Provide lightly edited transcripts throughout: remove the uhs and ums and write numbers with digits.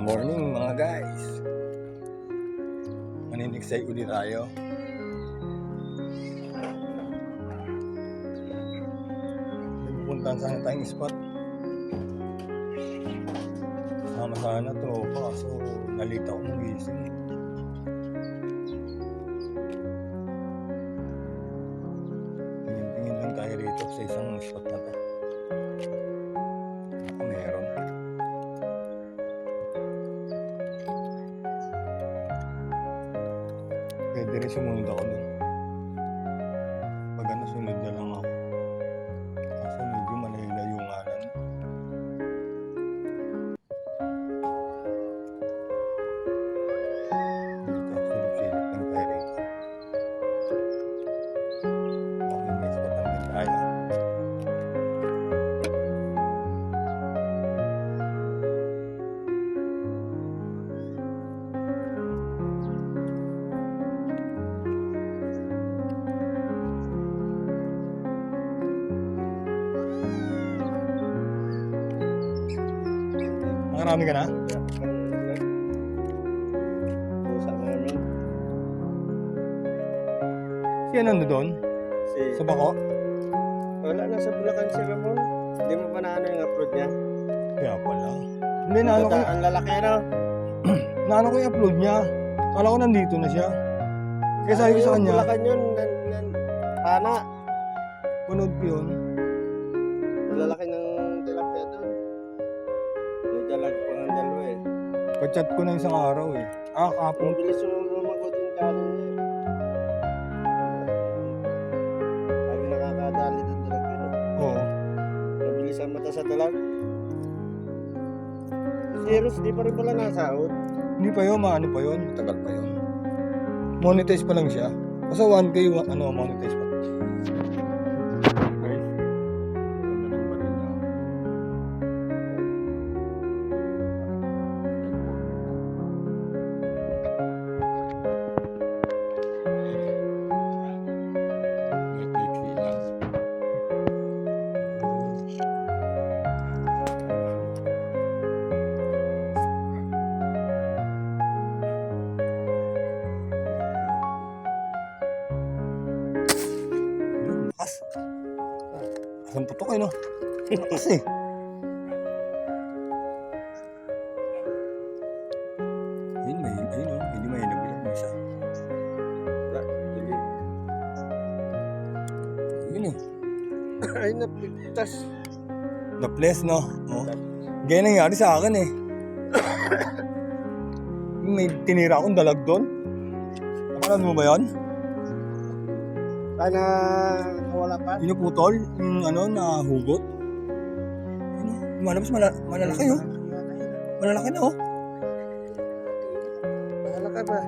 Morning mga guys. Maniniksay ulit tayo. Nagpupuntahan sana tayong spot. Sama sana tropa kaso nalita ko ng gising. Tingin lang tayo rito sa isang spot na to. Meron. Pwede rin sumunod ako dun. Pag ano, sunod na lang ako. Kasi medyo malayo nga lang. Dito, silip-silip lang tayo rito. Okay, may spot lang tayo. Marami ka na? Sino nando doon? Sa bako? Wala na sa Bulacan si Ramon. Hindi mo pa na ano yung upload niya? Kaya pala. Hindi, naano ko. Ang lalaki no? Naano ko yung upload niya. Kala ko nandito na siya. Kaya sabi ko sa kanya. Bulacan yun. Pana. Panood ko yun. Ang lalaki ng tilapia doon. May dalag pa ng dalawa eh. Pachat ko na isang araw eh. Kapon. Ang bilis yung lumagot yung kanin niya. Lagi nakakadali ng dalag yun. Oo. Mabilis ang mata sa dalag. Zeros, di pa rin pala nasahod. Hindi pa yun, maano pa yun. Matagal pa yun. Monetize pa lang siya. Basta 1K, monetize pa. Okay. Ganda ng baril niya. May lang. Lakas. Ang putok eh no? Lakas eh. Ayun o. Hindi may nabilang mo isa. Ayun eh. Ay, napigtas. Na-bless no? Oh. Ganyan nangyari sa akin eh. May tinira akong dalag doon. Napanood mo ba yun? Sana wala pa. Pinuputol, yung ano, nahugot. Ano, lumalabas malalaki oh. Malalaki na oh. Wala ka ba?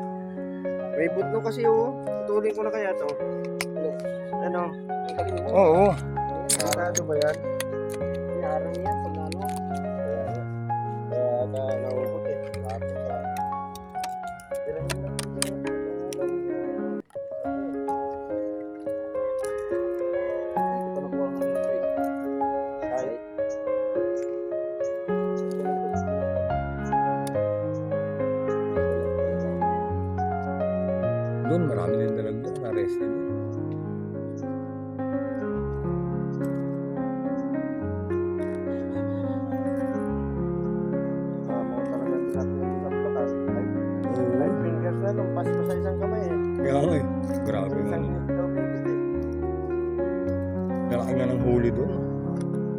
May butno kasi oh. Putulin ko na kaya to. Ano? Oo. Sarado ba yan? Yaro yan pag ano. Kaya ka naubot eh. Tapos sa... Tirahin lang. Hindi ko pa nakuha ng trade. Kahit. Doon, marami din dalag doon. Na-rested doon. Mo talaga lahat ng isang batas. Nine fingers na nung pas ko sa isang kamay eh. Kaya nga eh. Grabe yung Isang ano. daw bigit eh. Nalaki nga ng huli doon.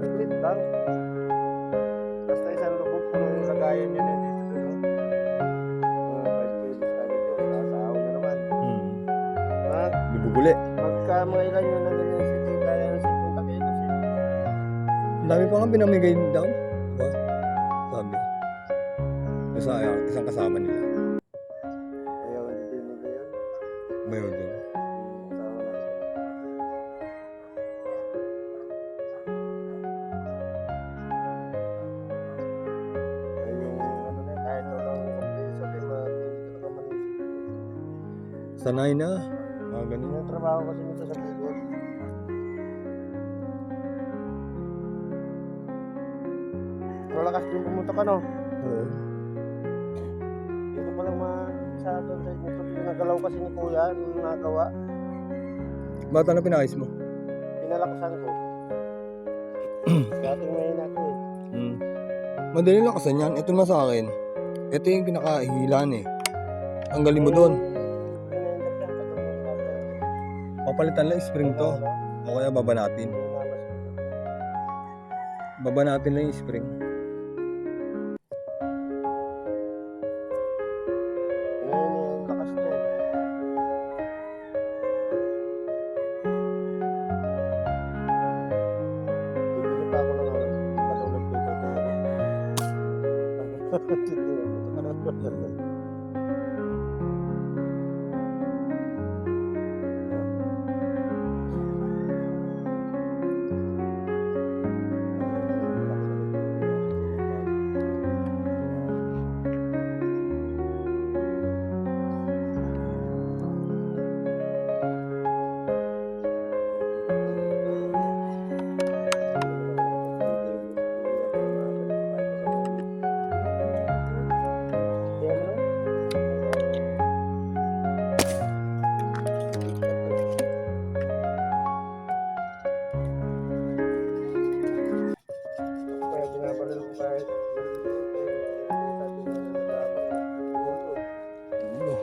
Naglit lang. Basta isang lubog ko nung lagayan niya na dito doon. Mga 5 kilos agad yun. Nasahaw na naman. Bubuguli. Pagka mga ilan yun na ganyan si kaya ng 50 kilos eh. Ang dami pa nga pinamigay down. Diba? Sabi. Doon sa isang kasama nila. Ayaw hindi nila yun. Bayo doon. Kasama na. Ay, yung ano na kahit walang kumpiso di hindi ka nakamanisip. Sanay na. Mga ganun. Yung trabaho kasi nito sa Bigos. Malakas din pumunta ka no? Oo. walang sa doon sa inyo. Nagalaw kasi ni Kuya, nung nagawa. Ba't ano pinayos mo? Pinalakasan ko. Dating may ko eh. Madali lakasan yan. Ito naman sa akin. Ito yung pinakahilan eh. Tanggalin mo doon. Papalitan lang spring to. O kaya baba natin. Baba natin lang yung spring. Ngayon yung lakas niya eh. Bibili pa ako ng palulog dito.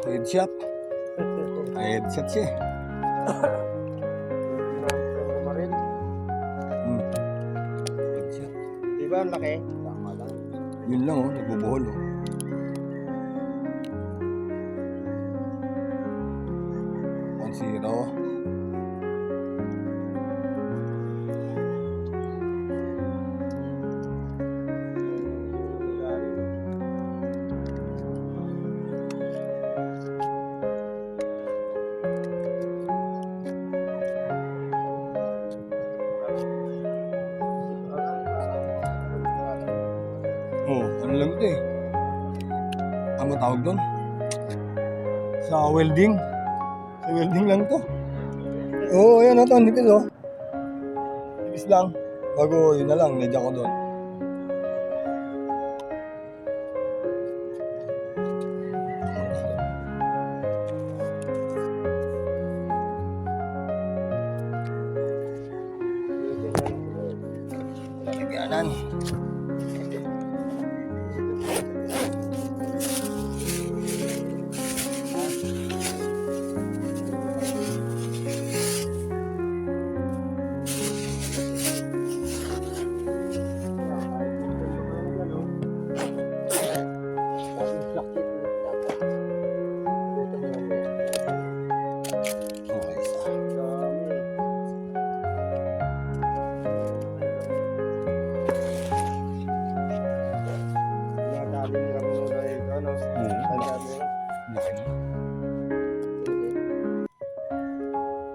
Headshot. Headshot siya. Headshot. Di ba ang laki? Tama lang. Yun lang oh, nagbubuhol oh. Zero. Oh, ano lang ito eh. Ano tawag doon? Sa welding. Sa welding lang to. Oo, ayan ito, nipis oh. Nipis lang. Bago yun na lang, medya ko doon. Lalagyanan.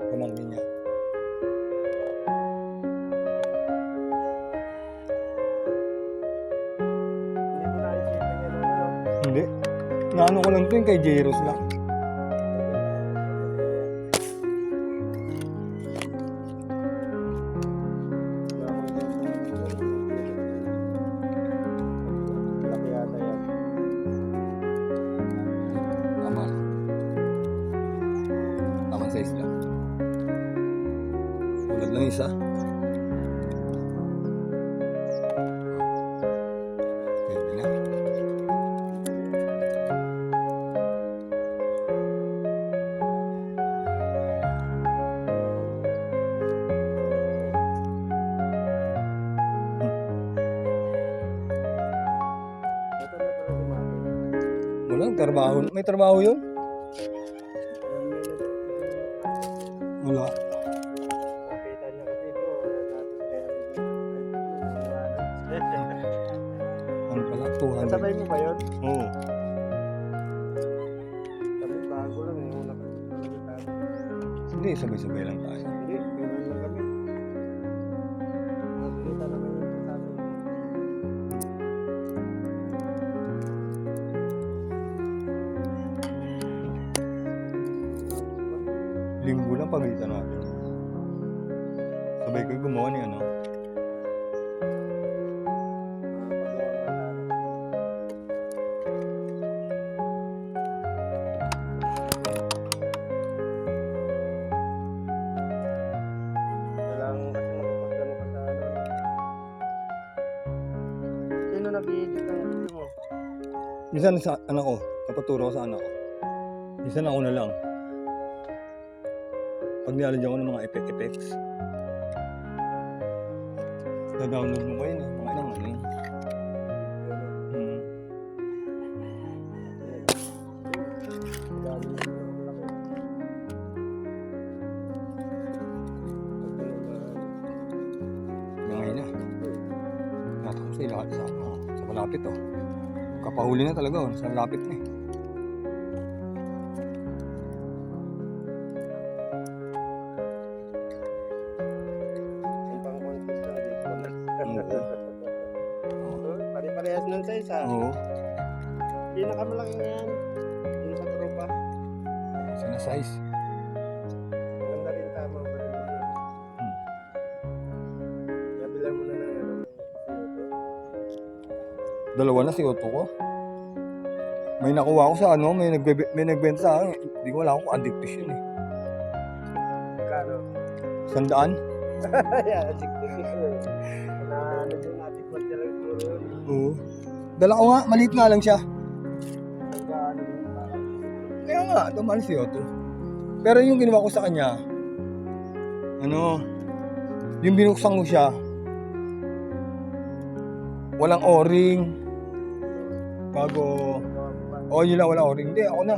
Pamangkin niya. Hindi. Naano ko lang ito yung kay Jairus lang. Tama. Tamang size lang. Tulad lang isa. Pwede na. Walang trabaho. May trabaho yun? Wala. Ano pala? 200. Sabay mo ba yun? Oo. Sabi bago lang eh. Una ka. Hindi, sabay-sabay lang tayo. Hindi, kailan lang kami. Nakikita naman yun sa atin. Linggo lang pagitan natin. Sabay ko gumawa ni ano. nag-i-edit ng video mo? Minsan sa anak ko, kapaturo ko sa anak ko. Minsan ako na lang. Pag nilalagyan ko ng mga effects. Na-download mo ko yun eh. Mga ilang ano yun. Hmm. Ngayon na. Natapos na lahat sa malapit oh. Kapahuli na talaga oh. Sa lapit na eh. Yung pang-contest lang dito. Pare-parehas ng size ha. Oo. Pinakamalaki na yan. Yung sa tropa. Sana size. Ganda rin tama pa rin. Nabilan mo na ng ano. Dalawa na si Otto ko. May nakuha ko sa ano, may nagbenta sa akin. Hindi ko wala akong addictus yun eh. Kano? 100? Ayan, siguro. Na ano din natin pa talaga siguro yun. Oo. Dala ko nga, maliit nga lang siya. Nagkaano din parang. Kaya nga, tumal si Otto. Pero yung ginawa ko sa kanya, ano, yung binuksan ko siya, walang o-ring. Bago, yun lang, wala o-ring. Hindi, ako na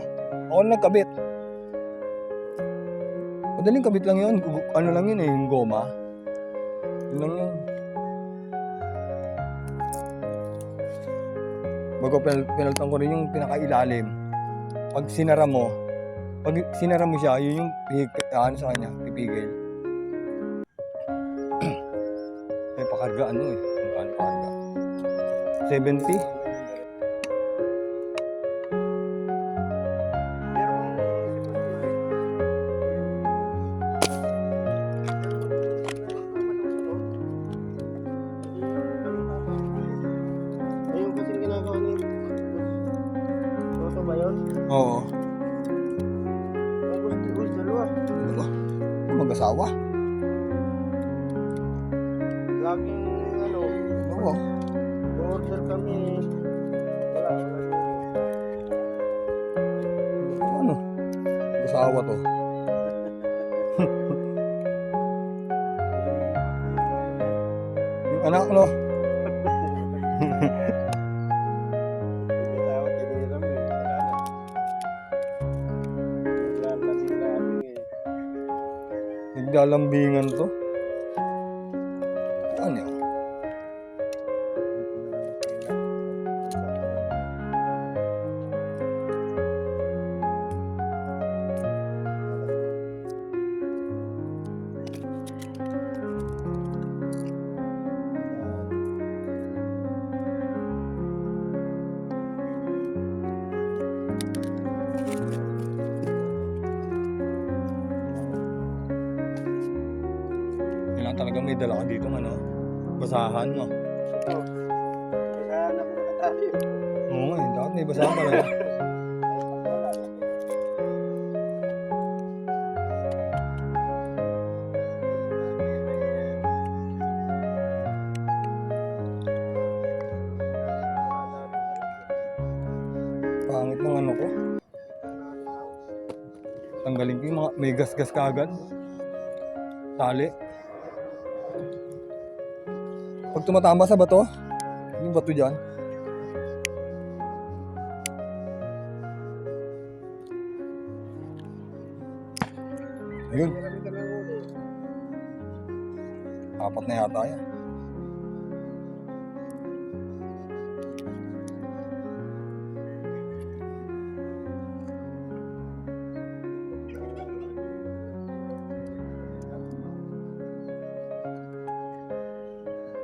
nagkabit. Madaling kabit lang yun. Ano lang yun eh, yung goma. Yun lang yun. Bago pinaltan ko rin yung pinakailalim. Pag sinara mo siya, yun yung ano sa kanya, pipigil. May pakarga ano eh. Ano pakarga? 70? Ayun kasi ginagawa ni Toto ba yun? Oo. Ang gusto dalawa. Ano ba? Mag-asawa? Laging ano, Oo. order kami. Wala. Ano? Mag-asawa to. Yung anak no? Tawag kiniram eh. Naglalambing-lambing eh. Naglalambingan to. Ano yun? Kailangan talaga may dala ka dito ano? Basahan no? Ito. Naghahanap ko na tayo. Oo nga eh, dapat may basahan talaga. Pangit ng ano ko. Tanggalin ko yung mga may gas-gas kagad. Tali. Pag tumatama sa bato, yung bato dyan. Ayun, Marami ka ng huli. apat na yata yan.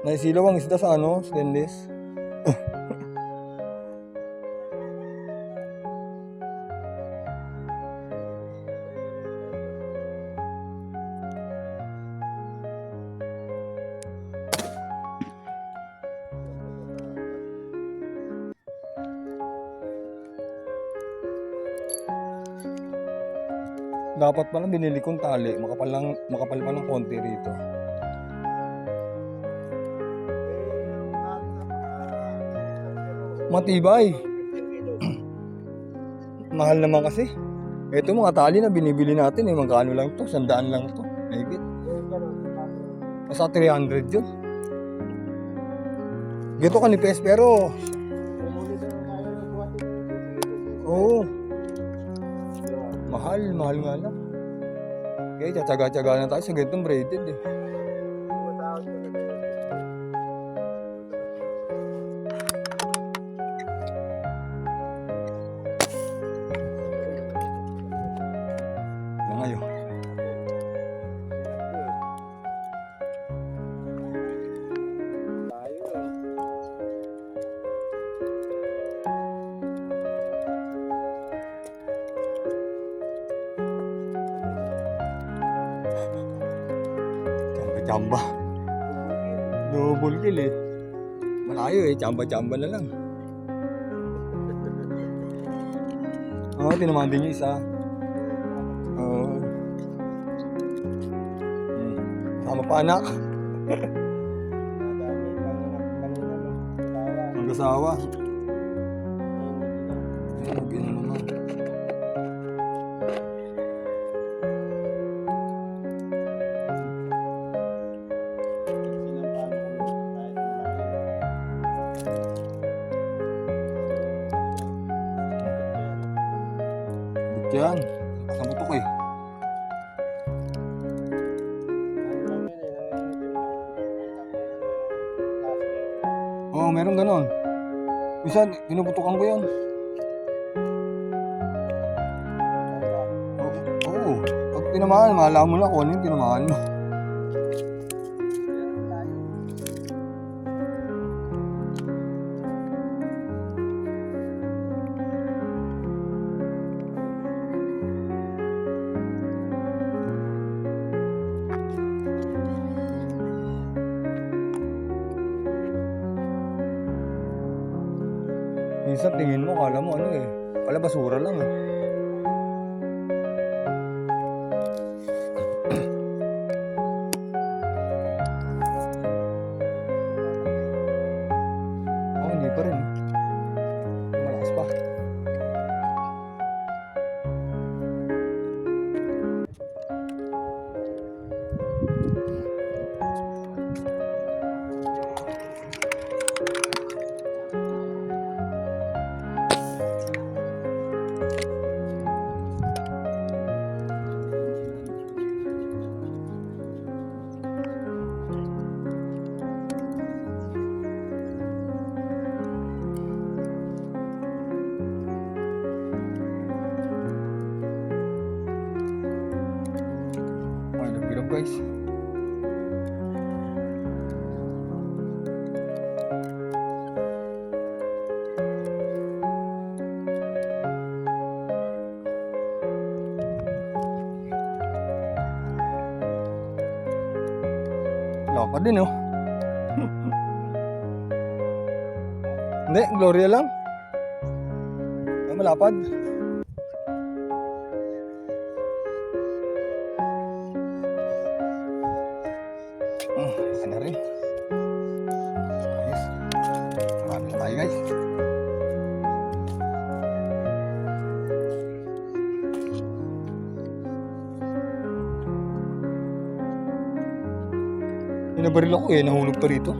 Naisilaw ang isda sa ano, stainless. Dapat pala binili kong tali, makapal pa ng konti rito. Matibay. Mahal naman kasi. Ito mga tali na binibili natin magkano lang to? 100 lang to. Mahigit. Nasa 300 yun. Gito kanipes pero oo. Mahal nga lang. Kaya tsaga-tsaga na tayo sa ganitong braided eh. Ngayon. Chamba. Double kill eh. Malayo eh. Chamba-chamba na lang. Oo, tinamaan din yung isa. Oo. Tama pa anak. Ang kasawa. Ayan, gano'n naman. Yan, ang butok eh. Oo, meron ganon. Minsan, pinuputukan ko yan. Oo, pag tinamaan, malaman mo na kung ano yung tinamaan mo. Minsan tingin mo, kala mo ano eh. Pala basura lang eh. Oh, hindi pa rin. Malakas pa. Guys, lakad din oh. Hindi, Gloria lang. Malapad. Ano rin. Ayos. Marami tayo guys. Pinabaril ako eh. Nahulog pa rito.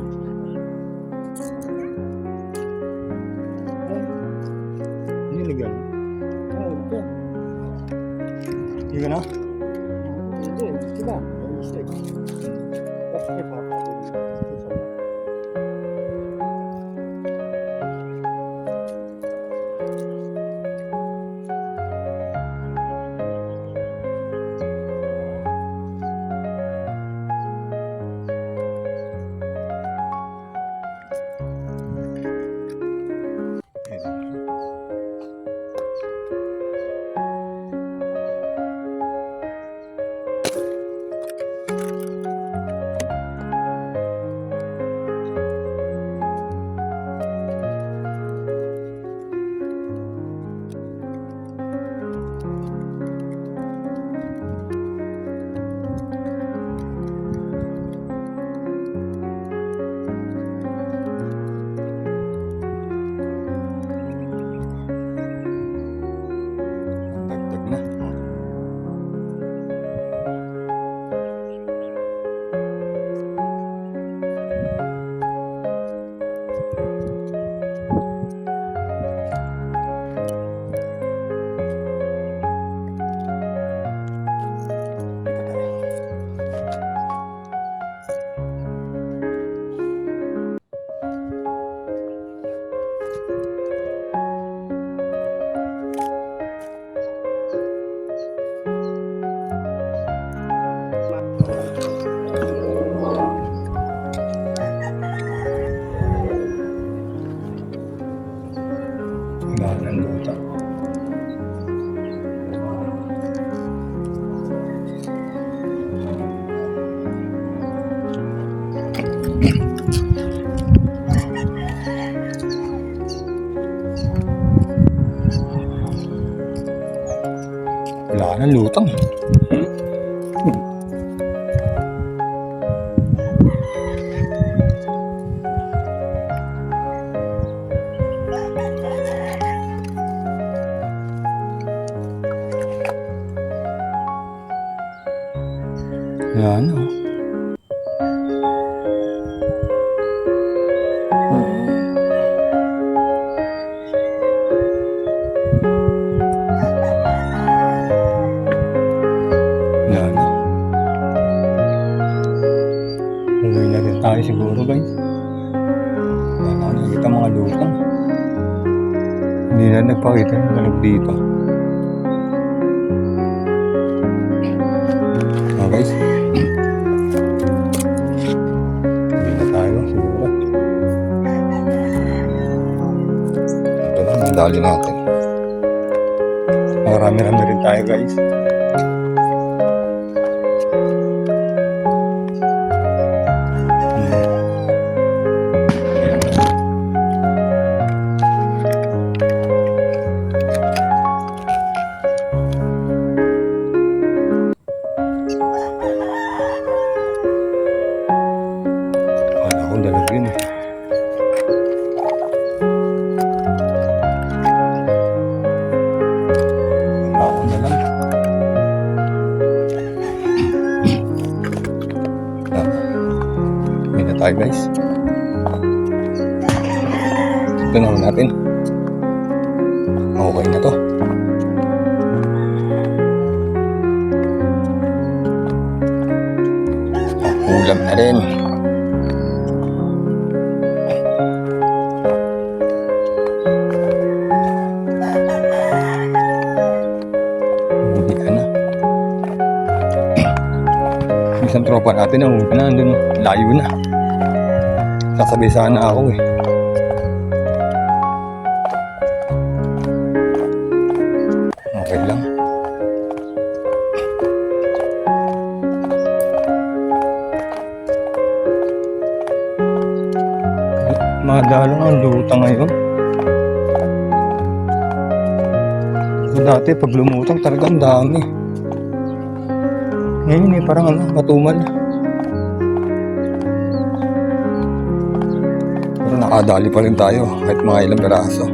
Hindi nagyan. Hindi ka na? Hindi. Diba? Mistake. Wala na lutang. Wala na. Wala na. Uwi na rin tayo siguro guys. Wala na nakikita mga lutang. Hindi na nagpakita ng malag dito. Guys. Uwi na tayo siguro. Ito lang, mandali natin. Marami-rami rin tayo guys. Wala akong dalag yun eh. Wala akong dalag. Hindi na tayo guys. Ito na natin. Okay na to. Ulam na rin. Huli ka na. Isang tropa natin ang huli ka na. Andun, layo na. Sasabi sana ako eh. Okay lang. Madalang ang luta ngayon. So, dati pag lumutang talagang dami. Ngayon eh, parang ano, matumal. Pero nakadali pa rin tayo kahit mga ilang peraso.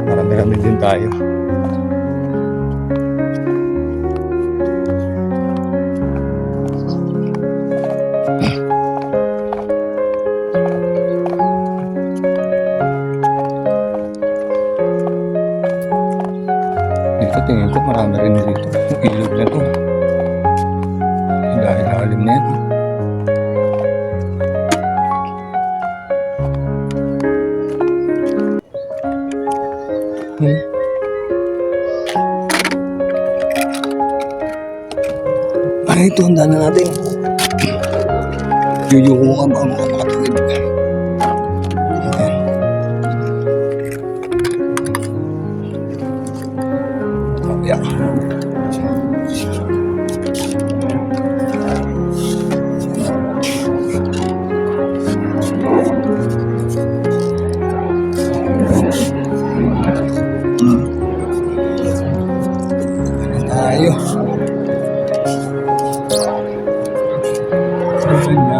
Marami-rami din tayo. Dito tingin ko marami rin dito. Yung ilog na to. Dahil lalim na ito. Para ito, handa na natin. Yuyuko ka ba ang mga makatawid? Ayan. Yeah. Ano tayo? Ayan na.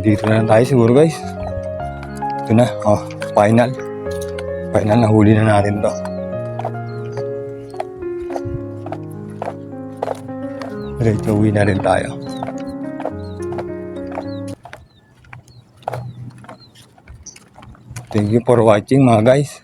Dito na lang tayo siguro guys. Ito na, final. Final na huli na natin to. Diretso uwi na rin tayo. Thank you for watching mga guys.